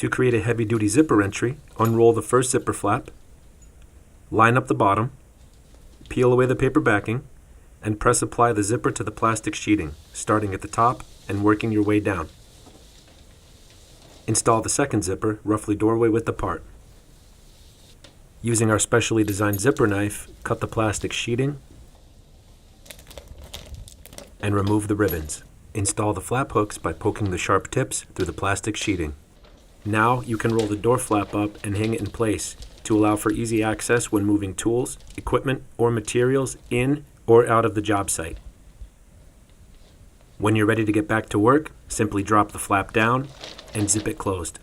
To create a heavy-duty zipper entry, unroll the first zipper flap, line up the bottom, peel away the paper backing, and press apply the zipper to the plastic sheeting, starting at the top and working your way down. Install the second zipper roughly doorway width apart. Using our specially designed zipper knife, cut the plastic sheeting and remove the ribbons. Install the flap hooks by poking the sharp tips through the plastic sheeting. Now you can roll the door flap up and hang it in place to allow for easy access when moving tools, equipment, or materials in or out of the job site. When you're ready to get back to work, simply drop the flap down and zip it closed.